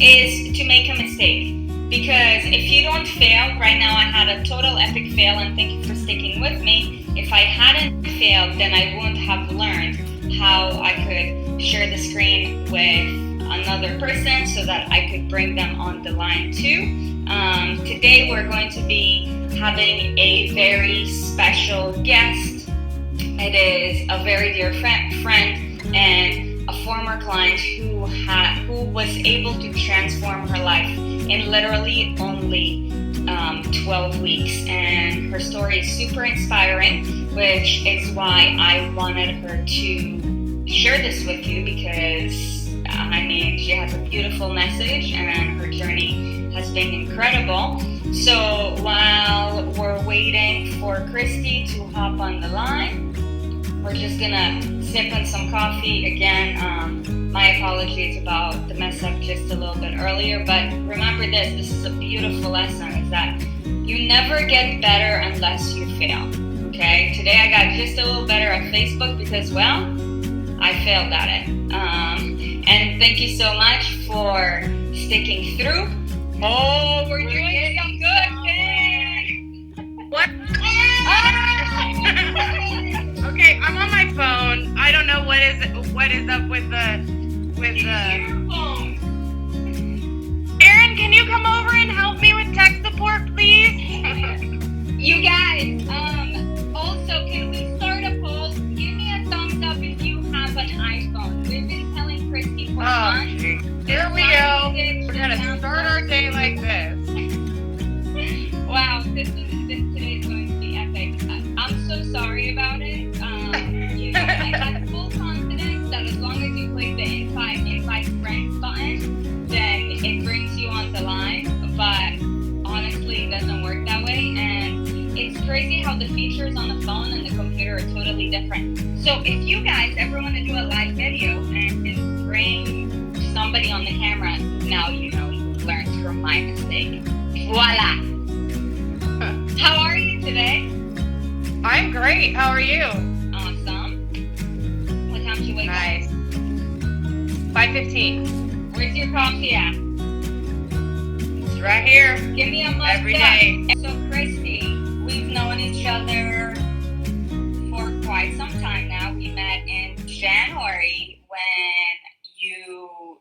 is to make a mistake. Because if you don't fail, right now I had a total epic fail, and thank you for sticking with me. If I hadn't failed, then I wouldn't have learned how I could share the screen with another person so that I could bring them on the line too. Today we're going to be having a very special guest. It is a very dear friend and a former client who was able to transform her life in literally only 12 weeks. And her story is super inspiring, which is why I wanted her to share this with you, because she has a beautiful message and her journey has been incredible. So while we're waiting for Christie to hop on the line, we're just gonna sip on some coffee. Again, my apologies about the mess up just a little bit earlier, but remember this is a beautiful lesson, is that you never get better unless you fail, okay? Today I got just a little better at Facebook because, well, I failed at it. And thank you so much for sticking through. Oh, we're doing some good things. What? Okay, I'm on my phone. I don't know what is up with the phone. Erin, can you come over and help me with tech support, please? You guys, also, can we start a poll? Give me a thumbs up if you have an iPhone. We've been telling Christie for months. Here we go. We're gonna start our day like this. Wow, today's going to be epic. I'm so sorry about it. I had full confidence that as long as you click the invite friends button, then it brings you on the line. But honestly, it doesn't work that way. And it's crazy how the features on the phone and the computer are totally different. So if you guys ever want to do a live video and bring somebody on the camera, now you know you learned from my mistake. Voila! How are you today? I'm great. How are you? Awesome. What time did you wake up? Nice. 5:15. Where's your coffee at? It's right here. Give me a mug every day. So Christie, we've known each other for quite some time now. We met in January when you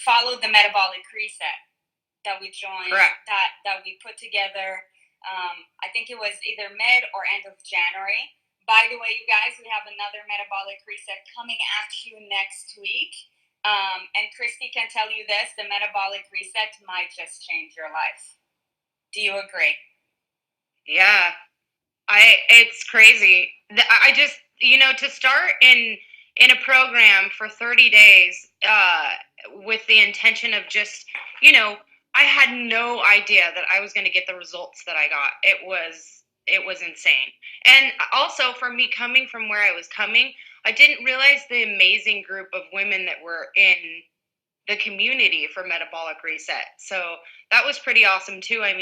followed the metabolic reset that we joined. Correct. That we put together. I think it was either mid or end of January. By the way, you guys, we have another metabolic reset coming at you next week. And Christie can tell you this, the metabolic reset might just change your life. Do you agree? Yeah. It's crazy. I just, to start in a program for 30 days with the intention of just, I had no idea that I was going to get the results that I got. It was insane. And also for me coming from where I was coming, I didn't realize the amazing group of women that were in the community for metabolic reset. So that was pretty awesome too. I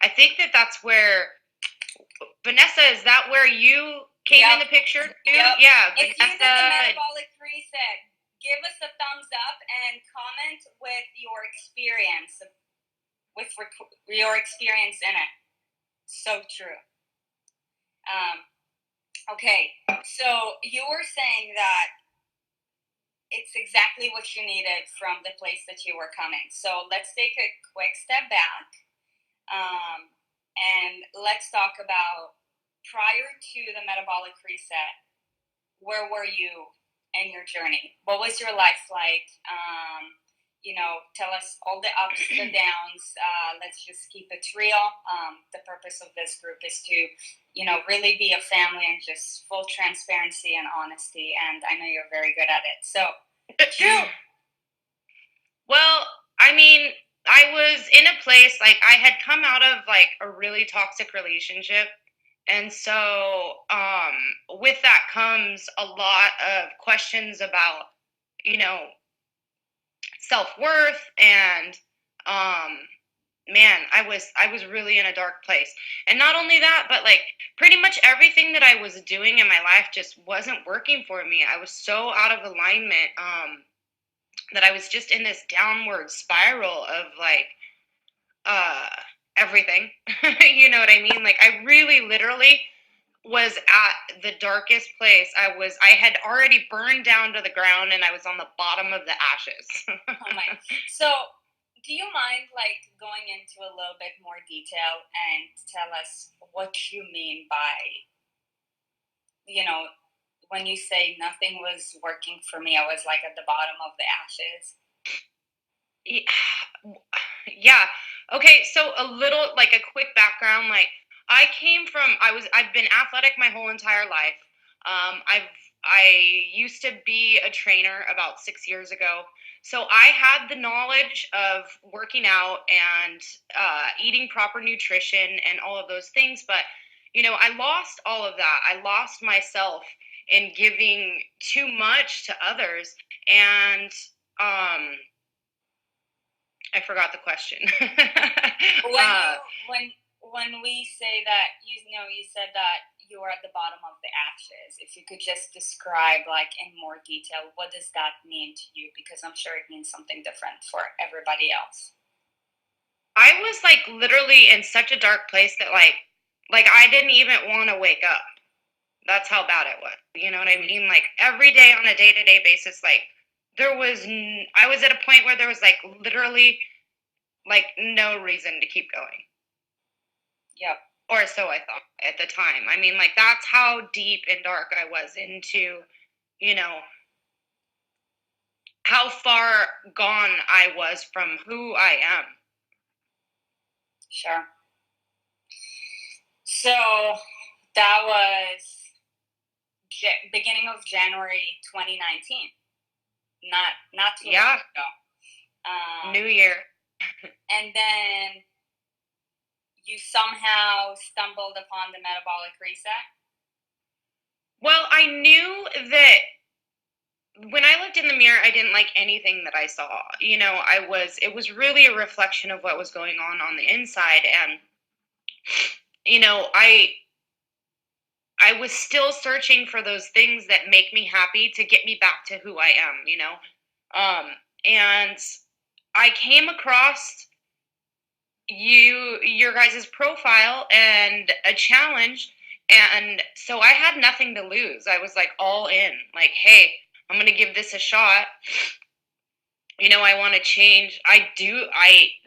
think that's where Vanessa, is that where you came in the picture too? Yep. Yeah. If you did the metabolic reset, give us a thumbs up and comment with your experience, your experience in it. So true. Okay, so you were saying that it's exactly what you needed from the place that you were coming. So let's take a quick step back, and let's talk about prior to the metabolic reset. Where were you in your journey? What was your life like? Tell us all the ups, the downs. Let's just keep it real. The purpose of this group is to, really be a family and just full transparency and honesty. And I know you're very good at it. So, true. Well, I was in a place, I had come out of, a really toxic relationship. And so with that comes a lot of questions about, self-worth, and I was really in a dark place. And not only that, but pretty much everything that I was doing in my life just wasn't working for me. I was so out of alignment. that I was just in this downward spiral of like everything. You know what I mean? Like I really literally was at the darkest place. I had already burned down to the ground and I was on the bottom of the ashes. Oh my. So, do you mind like going into a little bit more detail and tell us what you mean by, you know, when you say nothing was working for me, I was like at the bottom of the ashes? Yeah. Okay, so a little like a quick background, like I've been athletic my whole entire life. I used to be a trainer about 6 years ago. So I had the knowledge of working out and eating proper nutrition and all of those things, but I lost all of that. I lost myself in giving too much to others, and I forgot the question. When when we say that, you said that you were at the bottom of the ashes. If you could just describe like in more detail, what does that mean to you? Because I'm sure it means something different for everybody else. I was like literally in such a dark place that like I didn't even want to wake up. That's how bad it was. You know what I mean? Like every day on a day-to-day basis, like I was at a point where there was like literally like no reason to keep going. Yep. Or so I thought at the time. I mean, like that's how deep and dark I was into, you know, how far gone I was from who I am. Sure. So that was beginning of January 2019. Not too long ago. New Year. And then you somehow stumbled upon the metabolic reset. Well, I knew that when I looked in the mirror, I didn't like anything that I saw. It was really a reflection of what was going on the inside. And, I was still searching for those things that make me happy to get me back to who I am. And I came across your guys' profile and a challenge, and so I had nothing to lose. I was like all in, like, hey, I'm gonna give this a shot. I want to change.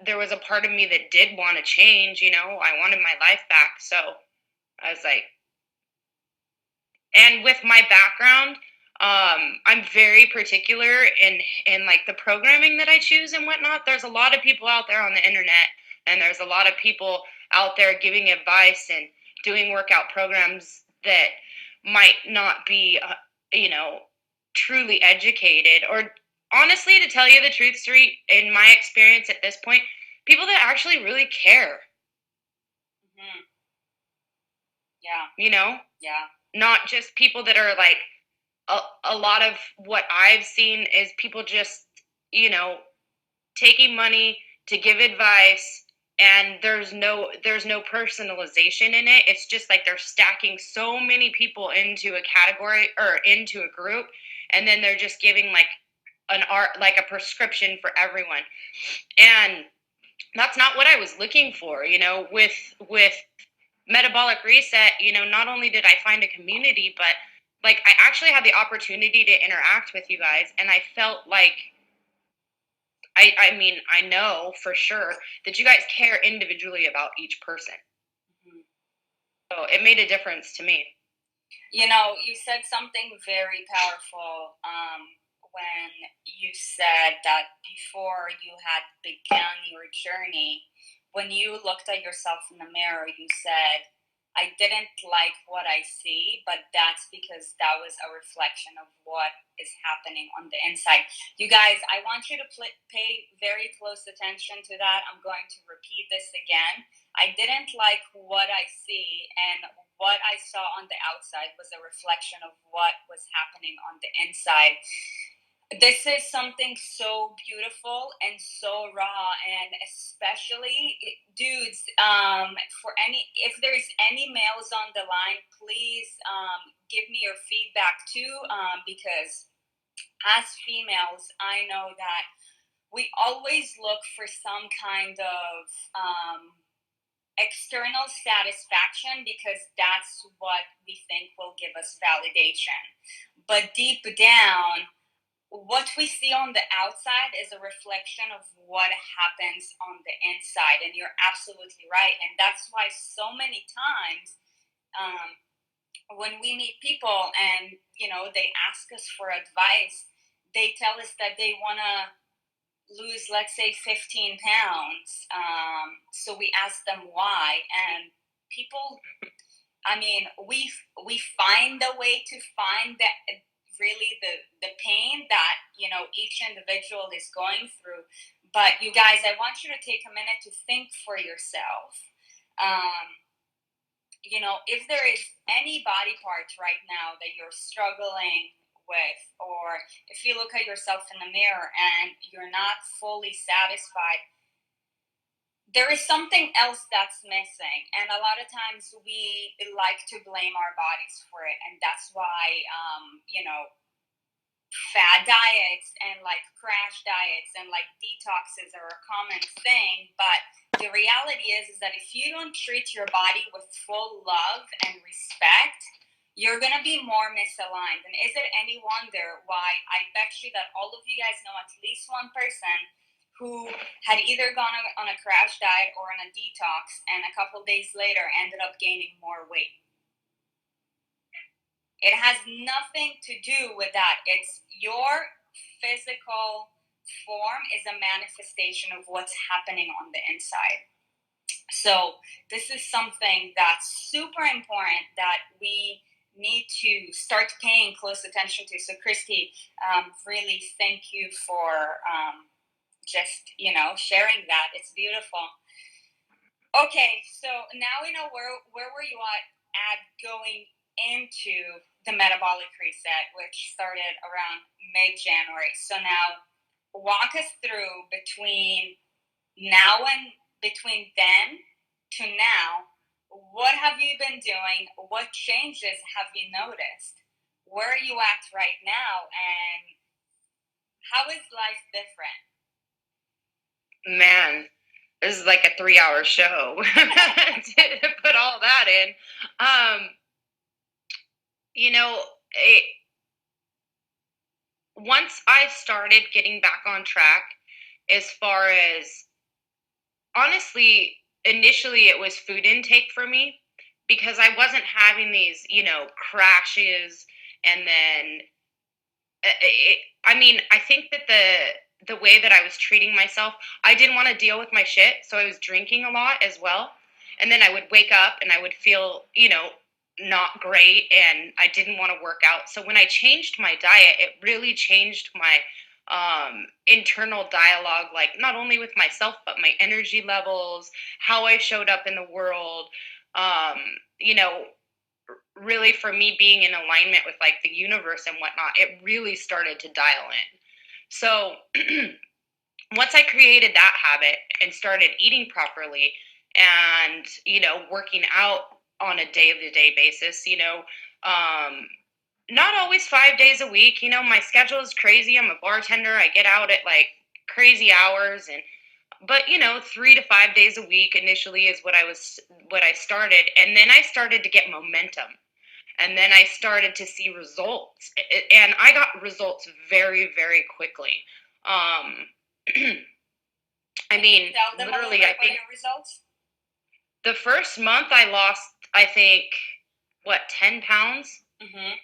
There was a part of me that did want to change. I wanted my life back. So I was like, and with my background, I'm very particular in like the programming that I choose and whatnot. There's a lot of people out there on the internet, and there's a lot of people out there giving advice and doing workout programs that might not be, truly educated, or honestly, to tell you the truth, Street, in my experience at this point, people that actually really care. Mm-hmm. Yeah. Yeah. Not just people that are like, a lot of what I've seen is people just, taking money to give advice, and there's no personalization in it. It's just like they're stacking so many people into a category or into a group, and then they're just giving like like a prescription for everyone. And that's not what I was looking for, with metabolic reset. Not only did I find a community, but like I actually had the opportunity to interact with you guys, and I felt like I mean, I know for sure that you guys care individually about each person. Mm-hmm. So it made a difference to me. You said something very powerful when you said that before you had begun your journey, when you looked at yourself in the mirror, you said, I didn't like what I see, but that's because that was a reflection of what is happening on the inside. You guys, I want you to pay very close attention to that. I'm going to repeat this again. I didn't like what I see, and what I saw on the outside was a reflection of what was happening on the inside. This is something so beautiful and so raw, and especially dudes, if there's any males on the line, please give me your feedback too, because as females, I know that we always look for some kind of external satisfaction because that's what we think will give us validation. But deep down, what we see on the outside is a reflection of what happens on the inside. And you're absolutely right. And that's why so many times when we meet people and, they ask us for advice, they tell us that they want to lose, let's say, 15 pounds. So we ask them why. And people, we find a way to find that really the pain that each individual is going through. But you guys, I want you to take a minute to think for yourself. If there is any body part right now that you're struggling with, or if you look at yourself in the mirror and you're not fully satisfied, there is something else that's missing. And a lot of times we like to blame our bodies for it. And that's why, fad diets and like crash diets and like detoxes are a common thing. But the reality is that if you don't treat your body with full love and respect, you're going to be more misaligned. And is it any wonder why I bet you that all of you guys know at least one person who had either gone on a crash diet or on a detox and a couple days later ended up gaining more weight? It has nothing to do with that. It's your physical form is a manifestation of what's happening on the inside. So this is something that's super important that we need to start paying close attention to. So Christie, really thank you for just, sharing that. It's beautiful. Okay, so now we know where were you at going into the metabolic reset, which started around mid-January. So now walk us through between then to now. What have you been doing? What changes have you noticed? Where are you at right now? And how is life different? Man, this is like a 3-hour show to put all that in. Once I started getting back on track, as far as, honestly, initially it was food intake for me, because I wasn't having these, crashes. And then, I think that the way that I was treating myself, I didn't want to deal with my shit, so I was drinking a lot as well. And then I would wake up and I would feel, not great, and I didn't want to work out. So when I changed my diet, it really changed my internal dialogue, like not only with myself, but my energy levels, how I showed up in the world, really for me being in alignment with like the universe and whatnot, it really started to dial in. So once I created that habit and started eating properly and, working out on a day-to-day basis, not always 5 days a week. My schedule is crazy. I'm a bartender. I get out at like crazy hours, but 3 to 5 days a week initially is what I started. And then I started to get momentum. And then I started to see results, and I got results very, very quickly. Literally, I think results? The first month I lost, I think, 10 pounds? Mm-hmm.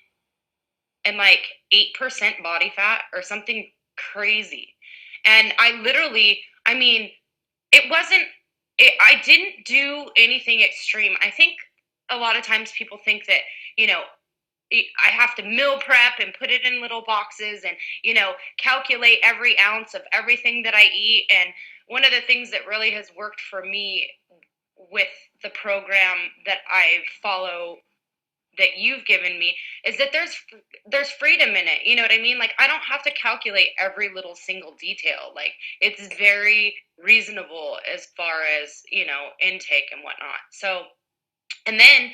And like 8% body fat or something crazy. And I literally, I didn't do anything extreme. I think a lot of times people think that, I have to meal prep and put it in little boxes and, calculate every ounce of everything that I eat. And one of the things that really has worked for me with the program that I follow, that you've given me, is that there's freedom in it. You know what I mean? Like, I don't have to calculate every little single detail. Like, it's very reasonable as far as, intake and whatnot. So, and then,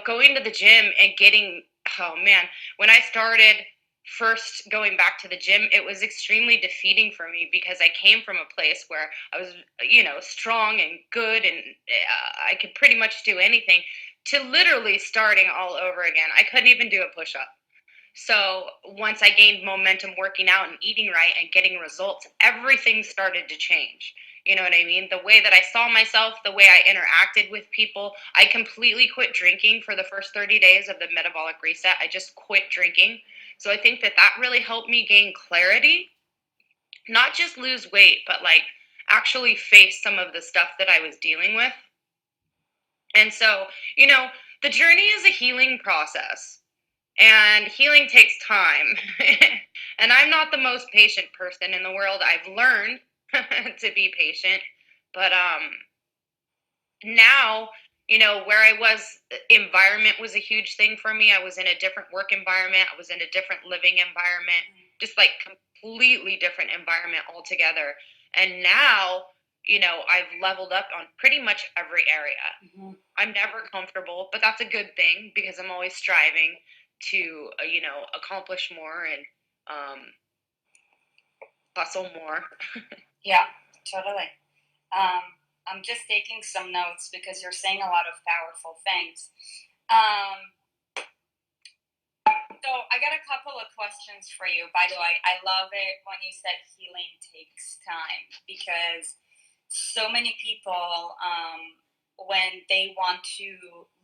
going to the gym and getting, oh man, when I started, first going back to the gym, it was extremely defeating for me because I came from a place where I was, strong and good, and I could pretty much do anything, to literally starting all over again. I couldn't even do a push up. So once I gained momentum working out and eating right and getting results, everything started to change. You know what I mean? The way that I saw myself, the way I interacted with people. I completely quit drinking for the first 30 days of the metabolic reset. I just quit drinking. So I think that that really helped me gain clarity, not just lose weight, but like actually face some of the stuff that I was dealing with. And so, the journey is a healing process. And healing takes time. And I'm not the most patient person in the world. I've learned to be patient. But now, where I was, environment was a huge thing for me. I was in a different work environment. I was in a different living environment, just like completely different environment altogether. And now, I've leveled up on pretty much every area. Mm-hmm. I'm never comfortable, but that's a good thing because I'm always striving to, accomplish more and hustle more. Yeah, totally. I'm just taking some notes because you're saying a lot of powerful things. So I got a couple of questions for you. By the way, I love it when you said healing takes time, because so many people, when they want to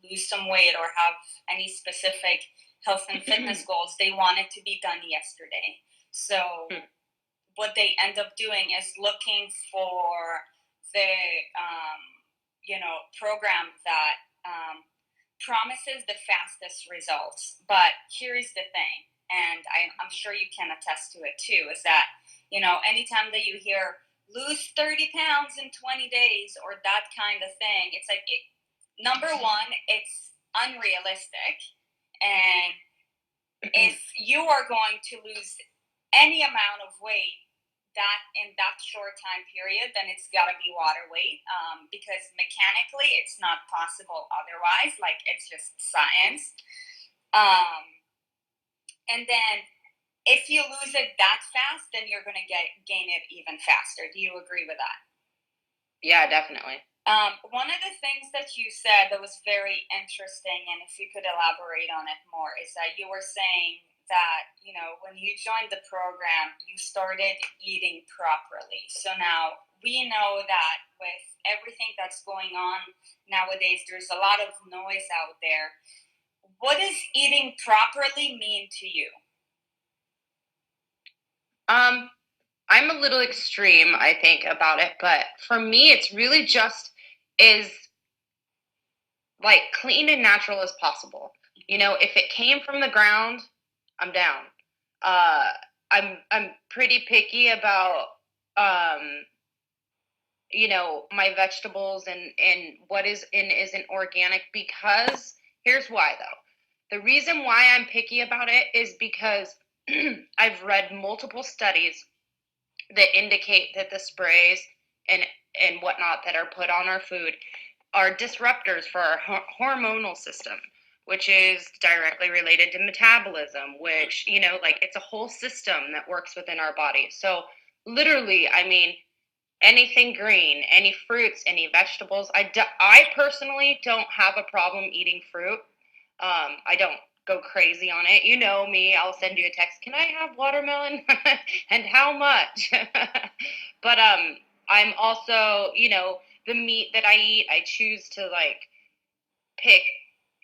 lose some weight or have any specific health and fitness goals, they want it to be done yesterday. So what they end up doing is looking for the program that promises the fastest results. But here's the thing, and I'm sure you can attest to it too, is that anytime that you hear lose 30 pounds in 20 days or that kind of thing, it's like, number one, it's unrealistic. And if you are going to lose any amount of weight that in that short time period, then it's got to be water weight, because mechanically it's not possible otherwise. Like, it's just science. And then if you lose it that fast, then you're going to gain it even faster. Do you agree with that? Yeah, definitely. One of the things that you said that was very interesting, and if you could elaborate on it more, is that you were saying that, when you joined the program, you started eating properly. So now we know that with everything that's going on nowadays, there's a lot of noise out there. What does eating properly mean to you? I'm a little extreme, I think, about it, but for me, it's really just is like clean and natural as possible. If it came from the ground, I'm down. I'm pretty picky about my vegetables and what is and isn't organic, because here's why though. The reason why I'm picky about it is because I've read multiple studies that indicate that the sprays and whatnot that are put on our food are disruptors for our hormonal system, which is directly related to metabolism, which, it's a whole system that works within our body. So literally, I mean, anything green, any fruits, any vegetables. I personally don't have a problem eating fruit. I don't go crazy on it. You know me, I'll send you a text, can I have watermelon? And how much? But I'm also, the meat that I eat, I choose to pick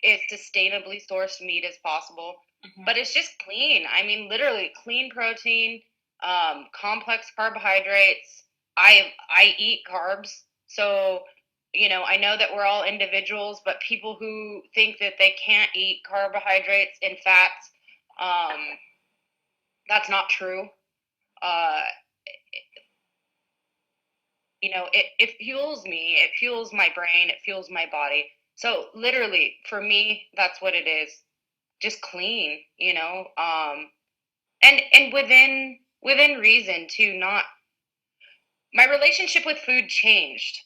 as sustainably sourced meat as possible. Mm-hmm. But it's just clean. I mean, literally clean protein, complex carbohydrates. I eat carbs, so I know that we're all individuals, but people who think that they can't eat carbohydrates and fats, that's not true. It fuels me, it fuels my brain, it fuels my body. So literally, for me, that's what it is. Just clean, and within reason too. Not my relationship with food changed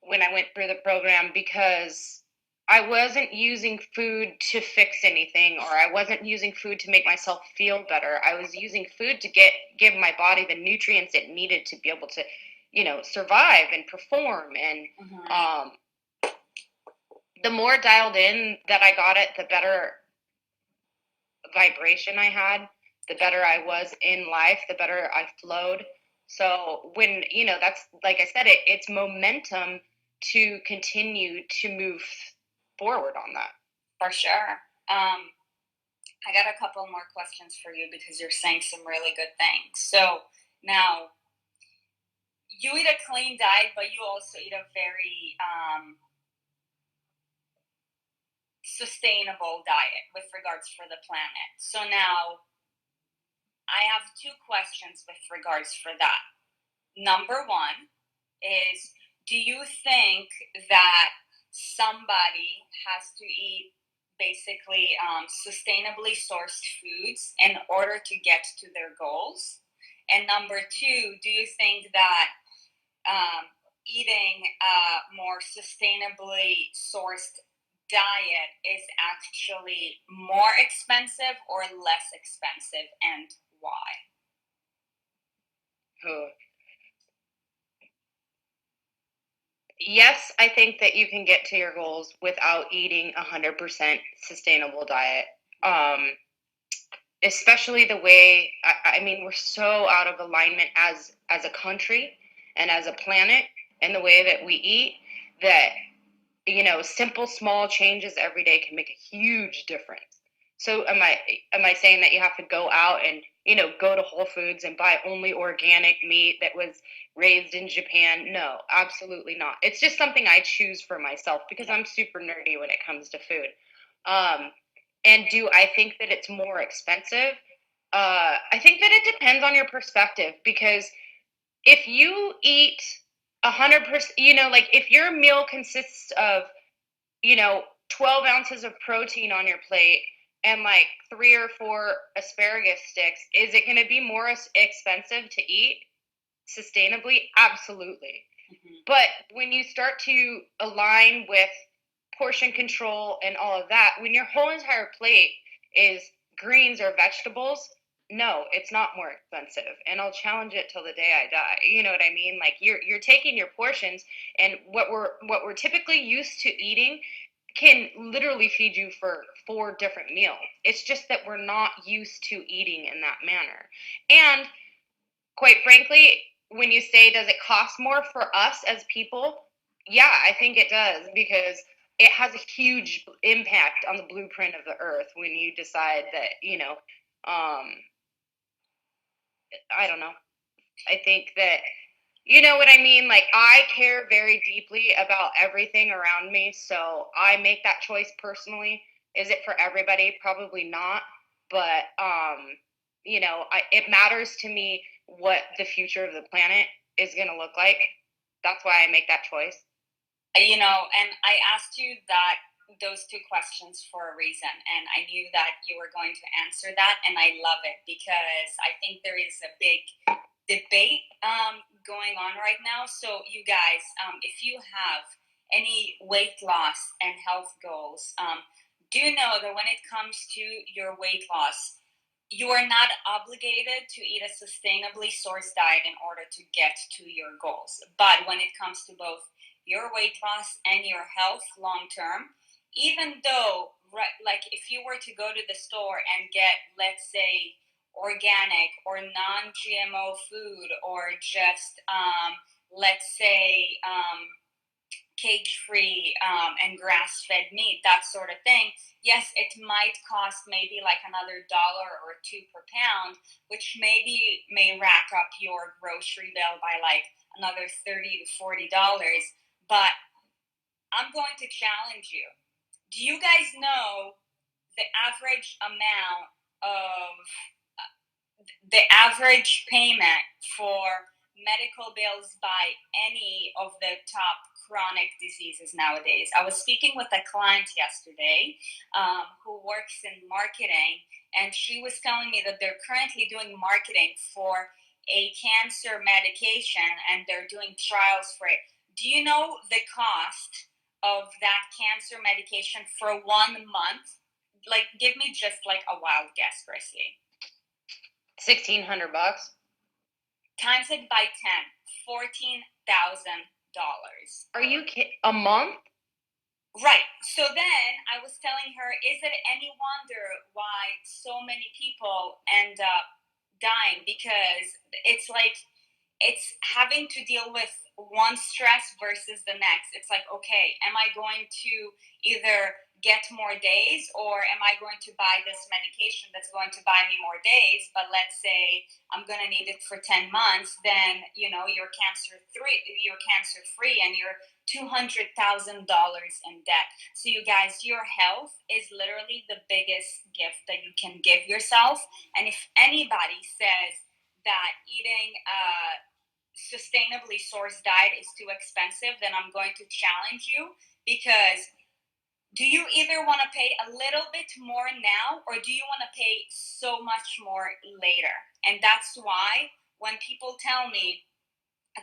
when I went through the program, because I wasn't using food to fix anything, or I wasn't using food to make myself feel better. I was using food to give my body the nutrients it needed to be able to, survive and perform. And the more dialed in that I got it, the better vibration I had, the better I was in life, the better I flowed. So when, that's like I said, it's momentum to continue to move forward on that. For sure. I got a couple more questions for you because you're saying some really good things. So now, you eat a clean diet, but you also eat a very sustainable diet with regards for the planet. So now, I have two questions with regards for that. Number one is, do you think that somebody has to eat basically sustainably sourced foods in order to get to their goals? And number two, do you think that eating a more sustainably sourced diet is actually more expensive or less expensive, and why? Yes, I think that you can get to your goals without eating 100% sustainable diet. Especially the way, I mean, we're so out of alignment as a country and as a planet, and the way that we eat, that simple small changes every day can make a huge difference. So am I saying that you have to go out and go to Whole Foods and buy only organic meat that was raised in Japan? No, absolutely not. It's just something I choose for myself because I'm super nerdy when it comes to food. And do I think that it's more expensive? I think that it depends on your perspective, because if you eat 100%, like if your meal consists of 12 ounces of protein on your plate and like 3 or 4 asparagus sticks, is it going to be more expensive to eat sustainably? Absolutely. Mm-hmm. But when you start to align with portion control and all of that, when your whole entire plate is greens or vegetables, no, it's not more expensive. And I'll challenge it till the day I die. You know what I mean? Like you're taking your portions, and what we're typically used to eating can literally feed you for 4 different meals. It's just that we're not used to eating in that manner. And quite frankly, when you say, does it cost more for us as people? Yeah, I think it does, because it has a huge impact on the blueprint of the earth when you decide that, I don't know. I think that, you know what I mean? Like, I care very deeply about everything around me, so I make that choice personally. Is it for everybody? Probably not. But, it matters to me what the future of the planet is going to look like. That's why I make that choice. And I asked you those two questions for a reason, and I knew that you were going to answer that, and I love it because I think there is a big debate going on right now. So you guys, if you have any weight loss and health goals, do know that when it comes to your weight loss, you are not obligated to eat a sustainably sourced diet in order to get to your goals. But when it comes to both your weight loss and your health long term, even though, right, like if you were to go to the store and get, let's say, organic or non-GMO food, or just let's say cage-free and grass-fed meat, that sort of thing, yes, it might cost maybe like another $1 or $2 per pound, which maybe may rack up your grocery bill by like another $30 to $40. But I'm going to challenge you. Do you guys know the average amount of the average payment for medical bills by any of the top chronic diseases nowadays? I was speaking with a client yesterday who works in marketing, and she was telling me that they're currently doing marketing for a cancer medication, and they're doing trials for it. Do you know the cost of that cancer medication for 1 month, like, give me just like a wild guess, Christy. $1,600. Times it by 10, $14,000. Are you kidding? A month? Right. So then I was telling her, is it any wonder why so many people end up dying? Because it's like, it's having to deal with one stress versus the next. It's like, okay, am I going to either get more days, or am I going to buy this medication that's going to buy me more days, but let's say I'm going to need it for 10 months, then, you know, you're cancer free and you're $200,000 in debt. So you guys, your health is literally the biggest gift that you can give yourself. And if anybody says that eating sustainably sourced diet is too expensive, then I'm going to challenge you, because do you either want to pay a little bit more now, or do you want to pay so much more later? And that's why when people tell me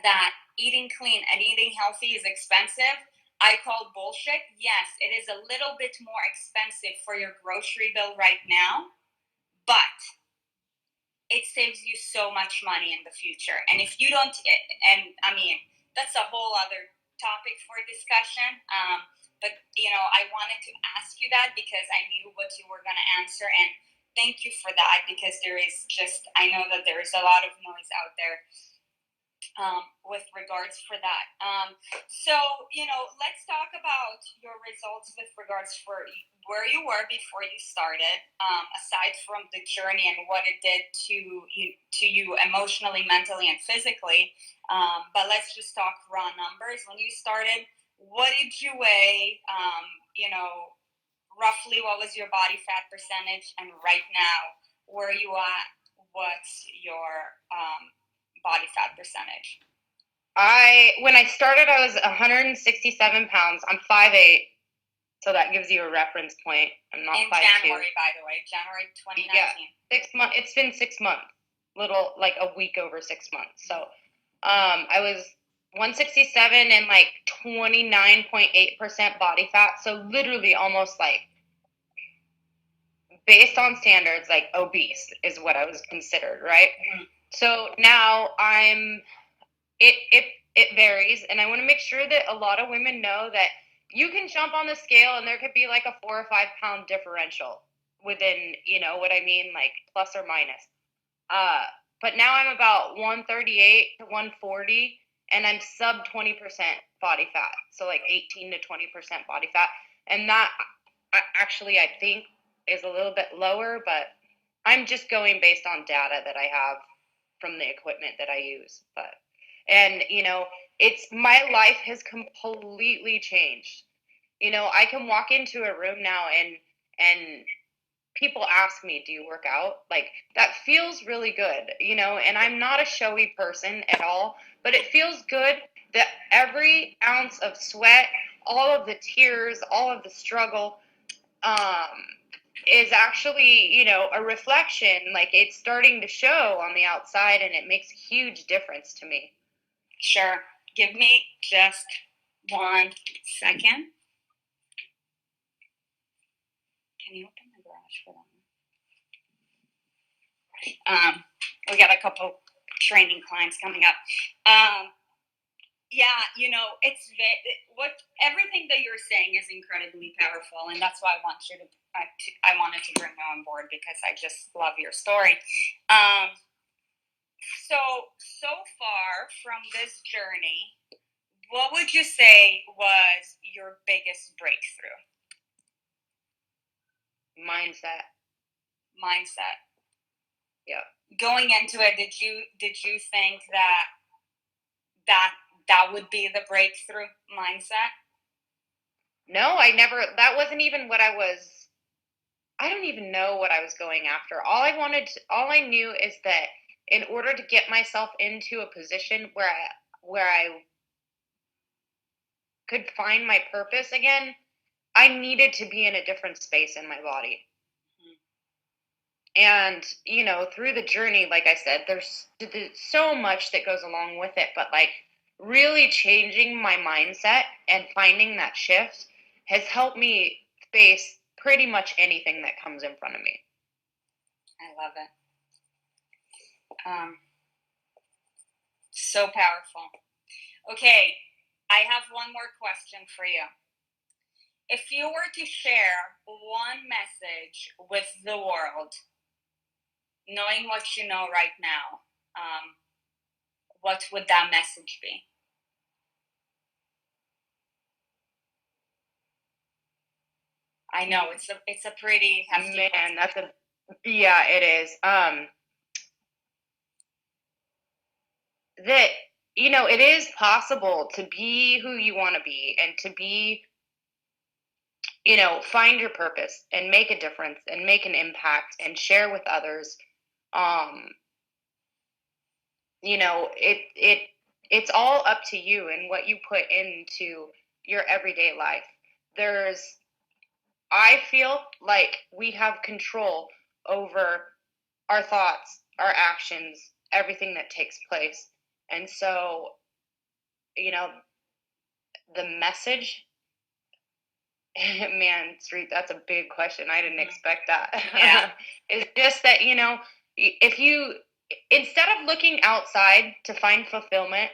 that eating clean and eating healthy is expensive, I call bullshit. Yes, it is a little bit more expensive for your grocery bill right now, but it saves you so much money in the future. And if you don't, and I mean, that's a whole other topic for discussion. But, you know, I wanted to ask you that because I knew what you were going to answer. And thank you for that, because there is just, I know that there is a lot of noise out there with regards for that. So, you know, let's talk about your results with regards for where you were before you started, aside from the journey and what it did to you emotionally, mentally, and physically. But let's just talk raw numbers. When you started, what did you weigh? You know, roughly what was your body fat percentage? And right now, where are you at? What's your body fat percentage? When I started, I was 167 pounds. I'm 5'8", so that gives you a reference point. I'm not 5'2". In January, by the way, January 2019. Yeah, 6 months. It's been 6 months, like a week over 6 months. So, I was 167 and like 29.8% body fat. So literally almost like, based on standards, like obese is what I was considered, right? Mm-hmm. So now it varies, and I want to make sure that a lot of women know that you can jump on the scale and there could be like a 4 or 5 pound differential within, you know what I mean, like plus or minus. But now I'm about 138 to 140, and I'm sub 20% body fat, so like 18 to 20% body fat, and that actually I think is a little bit lower, but I'm just going based on data that I have from the equipment that I use. But, and you know, my life has completely changed. You know, I can walk into a room now and people ask me, do you work out? Like, that feels really good, you know, and I'm not a showy person at all, but it feels good that every ounce of sweat, all of the tears, all of the struggle, is actually, you know, a reflection. Like, it's starting to show on the outside, and it makes a huge difference to me. Sure. Give me just 1 second. Can you open the garage for them? We got a couple training clients coming up. Yeah, you know, everything that you're saying is incredibly powerful, and that's why I wanted to bring you on board, because I just love your story. So far from this journey, what would you say was your biggest breakthrough? Mindset. Yeah. Going into it, did you think that would be the breakthrough mindset? No, that wasn't even what I don't even know what I was going after. All I knew is that in order to get myself into a position where I could find my purpose again, I needed to be in a different space in my body. Mm-hmm. And, you know, through the journey, like I said, there's so much that goes along with it, but like really changing my mindset and finding that shift has helped me face pretty much anything that comes in front of me. I love it. So powerful. Okay, I have one more question for you. If you were to share one message with the world, knowing what you know right now, what would that message be? I know it's a pretty hefty Man, yeah, it is. That, it is possible to be who you want to be and to be, find your purpose and make a difference and make an impact and share with others. It's all up to you and what you put into your everyday life. I feel like we have control over our thoughts, our actions, everything that takes place. And so, the message, man, Sarit, that's a big question. I didn't expect that. Yeah. It's just that, if you, instead of looking outside to find fulfillment,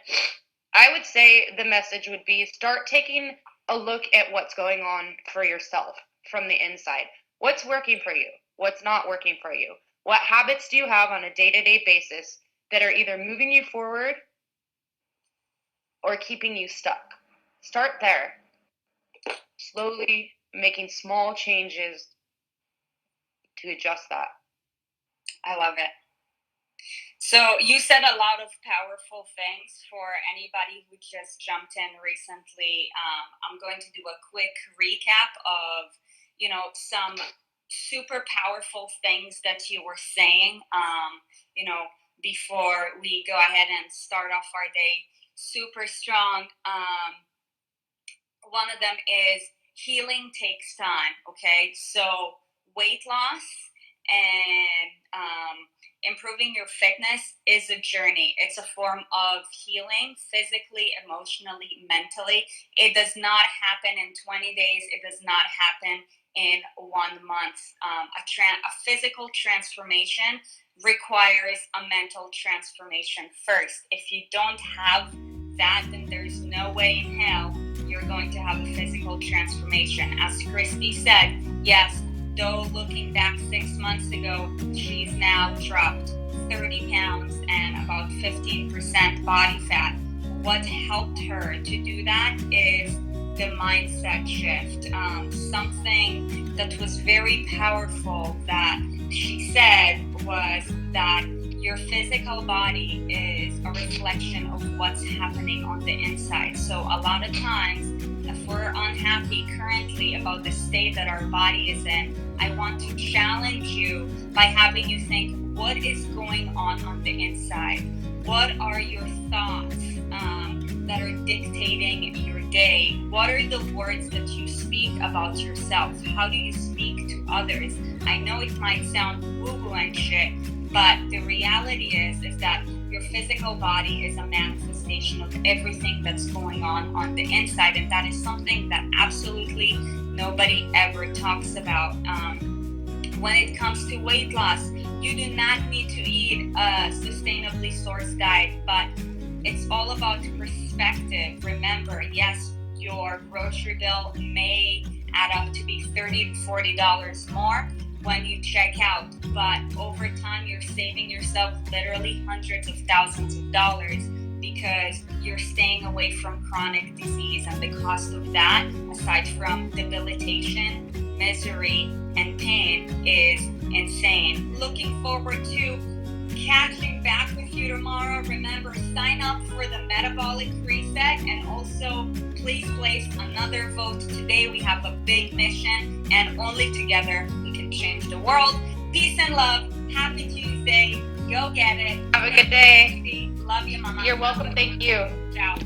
I would say the message would be start taking a look at what's going on for yourself from the inside. What's working for you? What's not working for you? What habits do you have on a day-to-day basis that are either moving you forward or keeping you stuck? Start there. Slowly making small changes to adjust that. I love it. So you said a lot of powerful things for anybody who just jumped in recently. I'm going to do a quick recap of, some super powerful things that you were saying, before we go ahead and start off our day super strong. One of them is healing takes time. Okay, so weight loss and improving your fitness is a journey. It's a form of healing physically, emotionally, mentally. It does not happen in 20 days. It does not happen in 1 month. A physical transformation requires a mental transformation first. If you don't have that, then there's no way in hell you're going to have a physical transformation. As Christie said, yes, though looking back 6 months ago, she's now dropped 30 pounds and about 15% body fat. What helped her to do that is the mindset shift. Something that was very powerful that she said was that your physical body is a reflection of what's happening on the inside. So a lot of times, if we're unhappy currently about the state that our body is in, I want to challenge you by having you think, what is going on the inside? What are your thoughts that are dictating your day? What are the words that you speak about yourself? How do you speak to others? I know it might sound woo-woo and shit, but the reality is that your physical body is a manifestation of everything that's going on the inside, and that is something that absolutely nobody ever talks about. When it comes to weight loss, you do not need to eat a sustainably sourced diet, but it's all about perspective. Remember, yes, your grocery bill may add up to be $30 to $40 more when you check out, but over time you're saving yourself literally hundreds of thousands of dollars because you're staying away from chronic disease, and the cost of that, aside from debilitation, misery, and pain, is insane. Looking forward to catching back with you tomorrow. Remember, sign up for the metabolic reset, and also please place another vote today. We have a big mission, and only together we can change the world. Peace and love. Happy Tuesday. Go get it. Have a good day. Love you, Mama. You're welcome. Thank you. Ciao.